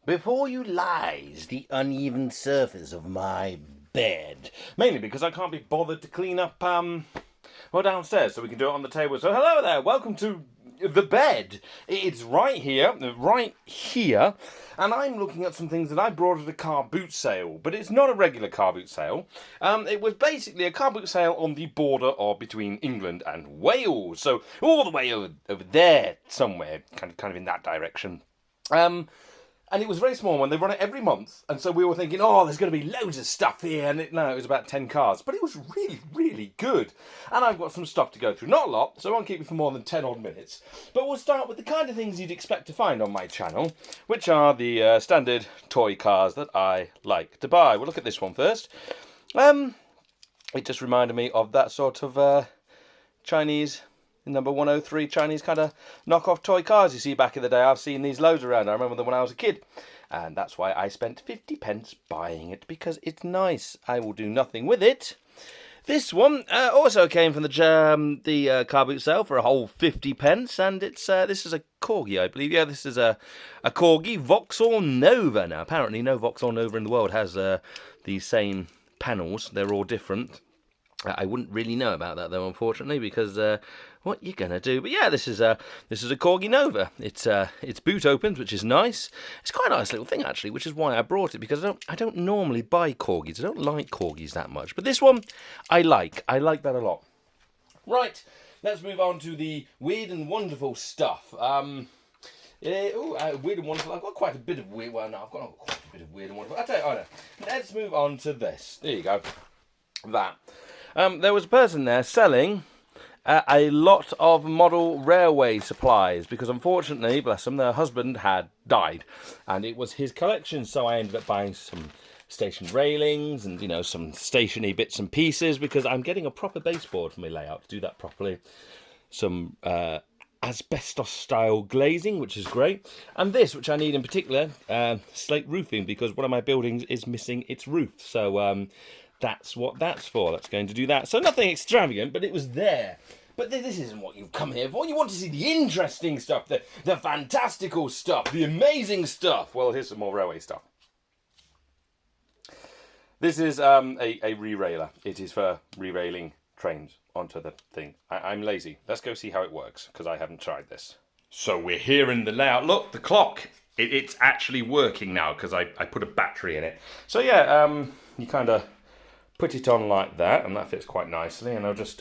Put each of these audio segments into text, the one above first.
Before you lies the uneven surface of my bed. Mainly because I can't be bothered to clean up, downstairs, so we can do it on the table. So hello there, welcome to the bed. It's right here, and I'm looking at some things that I brought at a car boot sale, but it's not a regular car boot sale. It was basically a car boot sale on the border of between England and Wales, so all the way over there somewhere, kind of in that direction. And it was a very small one. They run it every month. And so we were thinking, oh, there's going to be loads of stuff here. And it was about 10 cars. But it was really, really good. And I've got some stuff to go through. Not a lot, so I won't keep you for more than 10 odd minutes. But we'll start with the kind of things you'd expect to find on my channel, which are the standard toy cars that I like to buy. We'll look at this one first. It just reminded me of that sort of Chinese... number 103 Chinese kind of knockoff toy cars you see back in the day. I've seen these loads around. I remember them when I was a kid. And that's why I spent 50 pence buying it, because it's nice. I will do nothing with it. This one also came from the car boot sale for a whole 50 pence. And it's this is a Corgi, I believe. Yeah, this is a Corgi Vauxhall Nova. Now, apparently no Vauxhall Nova in the world has these same panels. They're all different. I wouldn't really know about that though, unfortunately, because what you gonna do? But yeah, this is a Corgi Nova. It's boot opens, which is nice. It's quite a nice little thing actually, which is why I brought it, because I don't normally buy Corgis. I don't like Corgis that much, but this one I like. I like that a lot. Right, let's move on to the weird and wonderful stuff. Weird and wonderful. I've got quite a bit of weird. Well, no, I've got quite a bit of weird and wonderful. I tell you, no. Let's move on to this. There you go. That. There was a person there selling a lot of model railway supplies, because unfortunately, bless them, their husband had died and it was his collection, so I ended up buying some station railings and, some stationary bits and pieces, because I'm getting a proper baseboard for my layout to do that properly. Some asbestos style glazing, which is great, and this, which I need in particular, slate roofing, because one of my buildings is missing its roof, so that's what that's for. That's going to do that. So nothing extravagant, but it was there. But this isn't what you've come here for. You want to see the interesting stuff, the fantastical stuff, the amazing stuff. Well, here's some more railway stuff. This is a re-railer. It is for re-railing trains onto the thing. I'm lazy. Let's go see how it works, because I haven't tried this. So we're here in the layout. Look, the clock. It's actually working now, because I put a battery in it. So yeah, you kind of put it on like that, and that fits quite nicely. And I'll just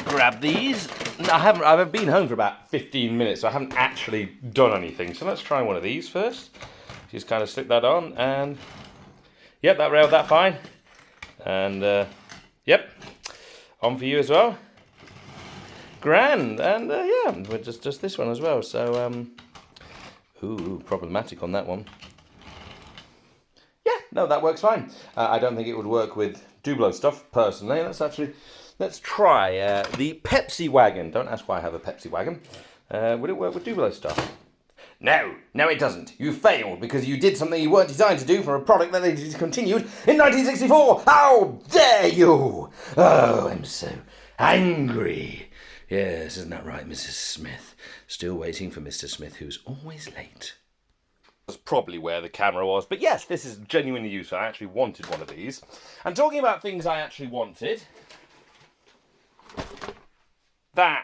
grab these. I've been home for about 15 minutes, so I haven't actually done anything. So let's try one of these first. Just kind of stick that on, and yep, that railed that fine. And yep, on for you as well. Grand. And yeah, we're just this one as well. So problematic on that one. No, that works fine. I don't think it would work with Dublo stuff, personally. Let's try the Pepsi wagon. Don't ask why I have a Pepsi wagon. Would it work with Dublo stuff? No, it doesn't. You failed because you did something you weren't designed to do for a product that they discontinued in 1964. How dare you? Oh, I'm so angry. Yes, isn't that right, Mrs. Smith? Still waiting for Mr. Smith, who's always late. That's probably where the camera was. But yes, this is genuinely useful. I actually wanted one of these. And talking about things I actually wanted, I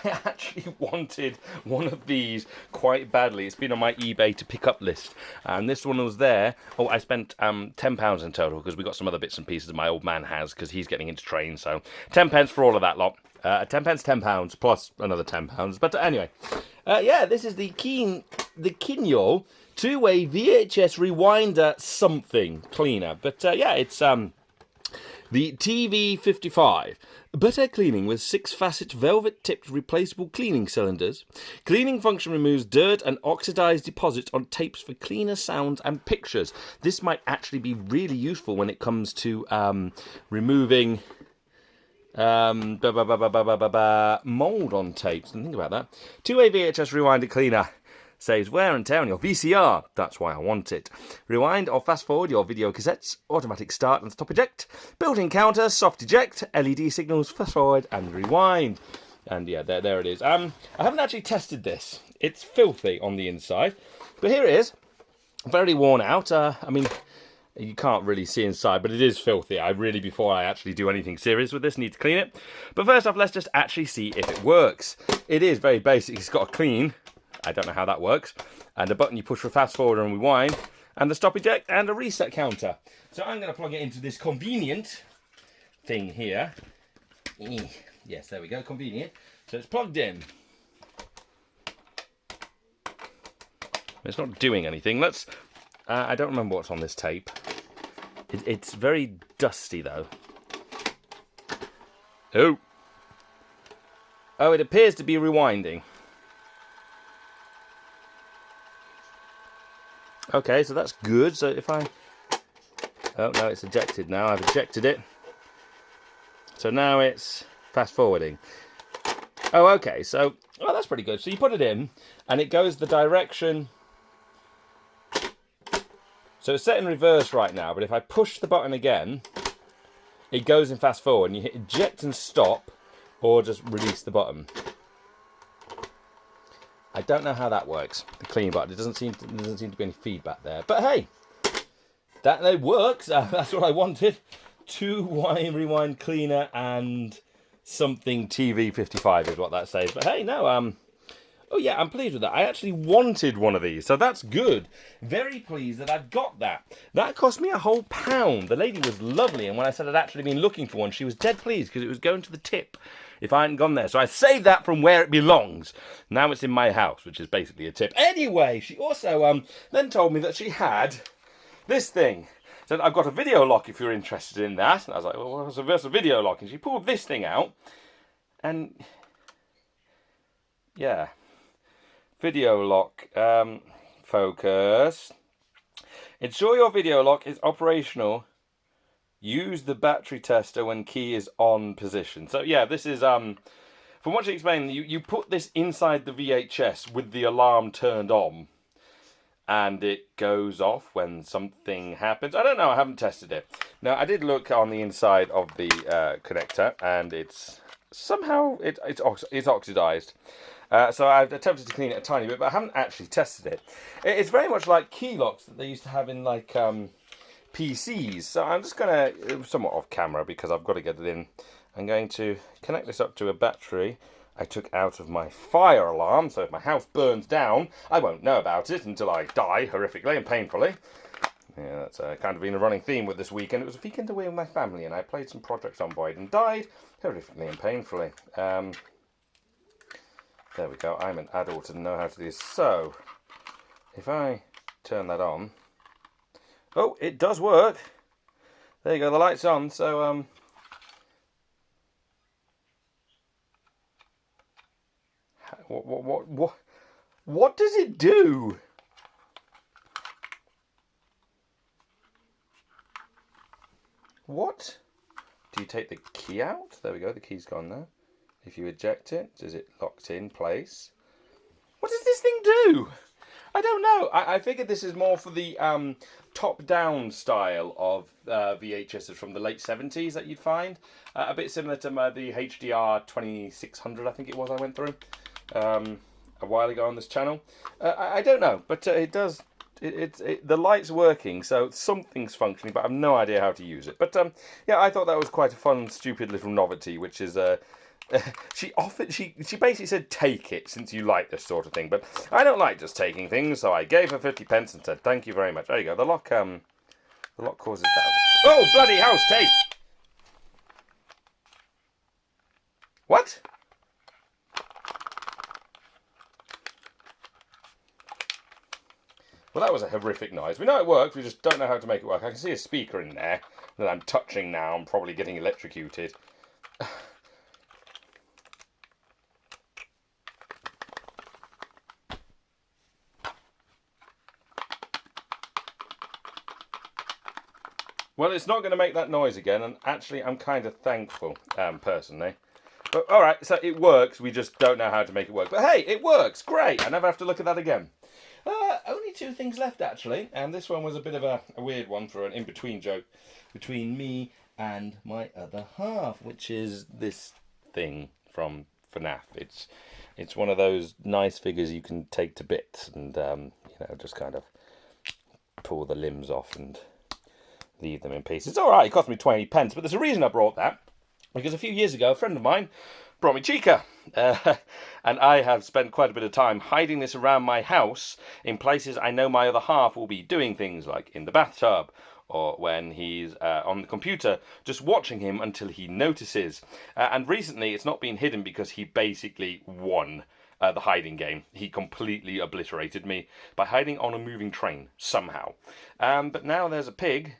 actually wanted one of these quite badly. It's been on my eBay to pick up list. And this one was there. Oh, I spent £10 in total, because we got some other bits and pieces my old man has, because he's getting into trains. So 10 pence for all of that lot. 10 pence, £10, plus another £10. But anyway, yeah, this is the Kinyo two-way VHS rewinder something cleaner. But yeah, it's the TV55. Better cleaning with 6-facet velvet-tipped replaceable cleaning cylinders. Cleaning function removes dirt and oxidized deposits on tapes for cleaner sounds and pictures. This might actually be really useful when it comes to removing mold on tapes. Didn't think about that. Two-way VHS rewinder cleaner. Saves wear and tear on your VCR. That's why I want it. Rewind or fast forward your video cassettes. Automatic start and stop eject. Built-in counter, soft eject. LED signals, fast forward and rewind. And yeah, there it is. I haven't actually tested this. It's filthy on the inside, but here it is. Very worn out. I mean, you can't really see inside, but it is filthy. I really, before I actually do anything serious with this, need to clean it. But first off, let's just actually see if it works. It is very basic. It's got a clean. I don't know how that works. And a button you push for fast forward and rewind, and the stop eject and a reset counter. So I'm going to plug it into this convenient thing here. Yes, there we go, convenient. So it's plugged in. It's not doing anything. Let's. I don't remember what's on this tape. It's very dusty though. Oh. Oh, it appears to be rewinding. Okay, so that's good. So if I. Oh no, it's ejected now. I've ejected it. So now it's fast forwarding. Oh, okay. So, oh, that's pretty good. So you put it in, and it goes the direction. So it's set in reverse right now, but if I push the button again, it goes in fast forward, and you hit eject and stop, or just release the button. I don't know how that works. The clean button. It doesn't seem to be any feedback there. But hey, that works. That's what I wanted. 2 rewind cleaner and something TV 55 is what that says. But hey, no, oh yeah, I'm pleased with that. I actually wanted one of these, so that's good. Very pleased that I've got that. That cost me a whole £1. The lady was lovely, and when I said I'd actually been looking for one, she was dead pleased because it was going to the tip if I hadn't gone there. So I saved that from where it belongs. Now it's in my house, which is basically a tip. Anyway, she also then told me that she had this thing. Said, I've got a video lock if you're interested in that. And I was like, well, what's a video lock? And she pulled this thing out. And, yeah. Video lock. Focus. Ensure your video lock is operational. Use the battery tester when key is on position. So, yeah, this is, from what she explained, you put this inside the VHS with the alarm turned on. And it goes off when something happens. I don't know, I haven't tested it. Now, I did look on the inside of the connector, and it's somehow, it's oxidized. So I've attempted to clean it a tiny bit, but I haven't actually tested it. It's very much like key locks that they used to have in, like, PCs. So I'm just going to, somewhat off camera, because I've got to get it in. I'm going to connect this up to a battery I took out of my fire alarm, so if my house burns down, I won't know about it until I die horrifically and painfully. Yeah, that's kind of been a running theme with this weekend. It was a weekend away with my family, and I played some Project Zomboid and died horrifically and painfully. There we go. I'm an adult and know how to do this. So, if I turn that on... Oh, it does work! There you go, the light's on, so... What does it do? What? Do you take the key out? There we go, the key's gone now. If you eject it, is it locked in place? What does this thing do? I don't know. I figured this is more for the top-down style of VHSs from the late 70s that you'd find. A bit similar to the HDR 2600, I think it was, I went through. A while ago on this channel. I don't know, but it does. The light's working, so something's functioning, but I have no idea how to use it. But yeah, I thought that was quite a fun, stupid little novelty, which is she basically said take it since you like this sort of thing. But I don't like just taking things, so I gave her 50p and said thank you very much. There you go. The lock causes that. Oh bloody house tape! What? Well, that was a horrific noise. We know it works, we just don't know how to make it work. I can see a speaker in there that I'm touching now. I'm probably getting electrocuted. Well, it's not going to make that noise again, and actually I'm kind of thankful, personally. But, alright, so it works, we just don't know how to make it work. But hey, it works! Great! I never have to look at that again. Only 2 things left, actually, and this one was a bit of a weird one for an in-between joke between me and my other half, which is this thing from FNAF. It's one of those nice figures you can take to bits and just kind of pull the limbs off and leave them in pieces. It's all right. It cost me 20 pence, but there's a reason I brought that. Because a few years ago, a friend of mine brought me Chica. And I have spent quite a bit of time hiding this around my house in places I know my other half will be doing things, like in the bathtub or when he's on the computer, just watching him until he notices. And recently it's not been hidden because he basically won the hiding game. He completely obliterated me by hiding on a moving train somehow. But now there's a pig.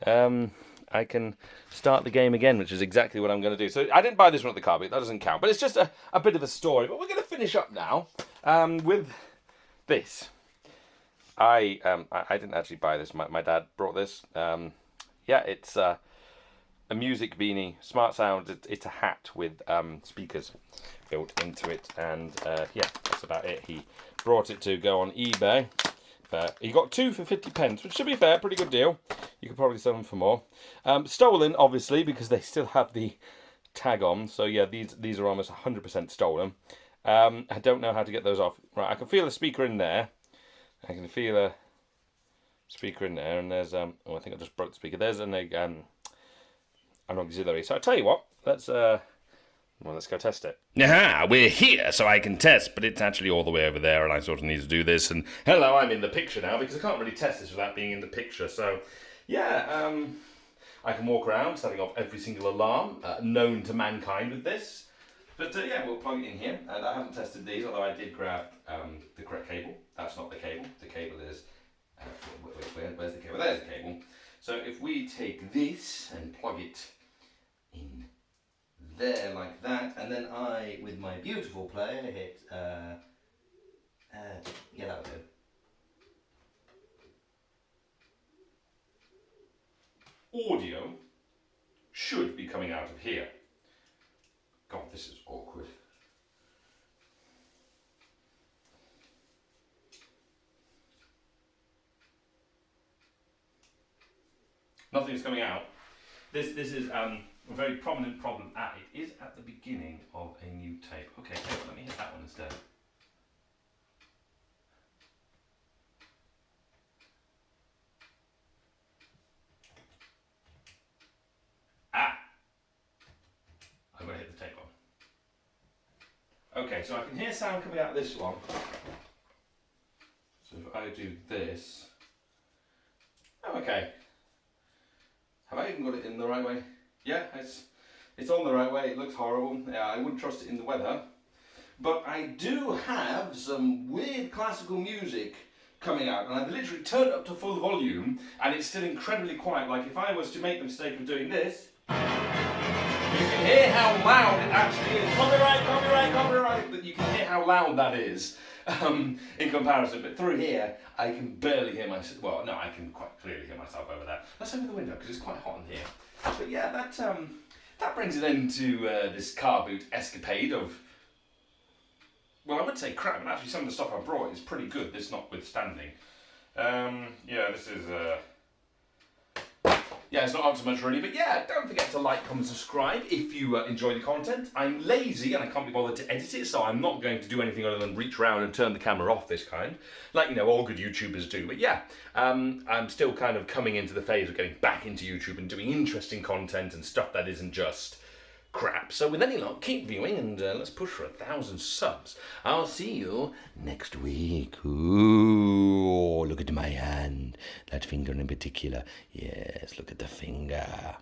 I can start the game again, which is exactly what I'm going to do. So I didn't buy this one at the Carboot, that doesn't count. But it's just a bit of a story. But we're going to finish up now with this. I didn't actually buy this. My dad brought this. It's a music beanie, smart sound. It's a hat with speakers built into it. And that's about it. He brought it to go on eBay. He got 2 for 50 pence, which should be fair, pretty good deal. You could probably sell them for more. Stolen, obviously, because they still have the tag on. So yeah, these are almost 100% stolen. I don't know how to get those off. Right, I can feel a speaker in there. I can feel a speaker in there, and there's I think I just broke the speaker. There's an auxiliary. So I tell you what, let's go test it. Aha, we're here, so I can test, but it's actually all the way over there, and I sort of need to do this. And hello, I'm in the picture now, because I can't really test this without being in the picture. So, yeah, I can walk around, setting off every single alarm known to mankind with this. But we'll plug it in here, and I haven't tested these, although I did grab the correct cable. That's not the cable. The cable is... where's the cable? There's the cable. So if we take this and plug it in there like that, and then I, with my beautiful player, hit, that'll do. Audio should be coming out of here. God, this is awkward. Nothing's coming out. This is a very prominent problem. It is at the beginning of a new tape. Okay, let me hit that one instead. I'm going to hit the tape on. Okay, so I can hear sound coming out of this one. So if I do this... Oh, okay. Have I even got it in the right way? Yeah, it's on the right way. It looks horrible. Yeah, I wouldn't trust it in the weather. But I do have some weird classical music coming out, and I've literally turned it up to full volume, and it's still incredibly quiet. Like if I was to make the mistake of doing this, you can hear how loud it actually is. Copyright! But you can hear how loud that is in comparison. But through here, I can barely hear myself. Well, no, I can quite clearly hear myself over there. Let's open the window because it's quite hot in here. But yeah, that brings it into this car boot escapade of. Well, I would say crap, but actually some of the stuff I brought is pretty good. This notwithstanding. This is. It's not up to much really, but yeah, don't forget to like, comment, subscribe if you enjoy the content. I'm lazy and I can't be bothered to edit it, so I'm not going to do anything other than reach around and turn the camera off this kind, like, all good YouTubers do. But yeah, I'm still kind of coming into the phase of getting back into YouTube and doing interesting content and stuff that isn't just crap. So with any luck, keep viewing and let's push for 1,000 subs. I'll see you next week. Ooh, look at my hand. That finger in particular. Yes, look at the finger.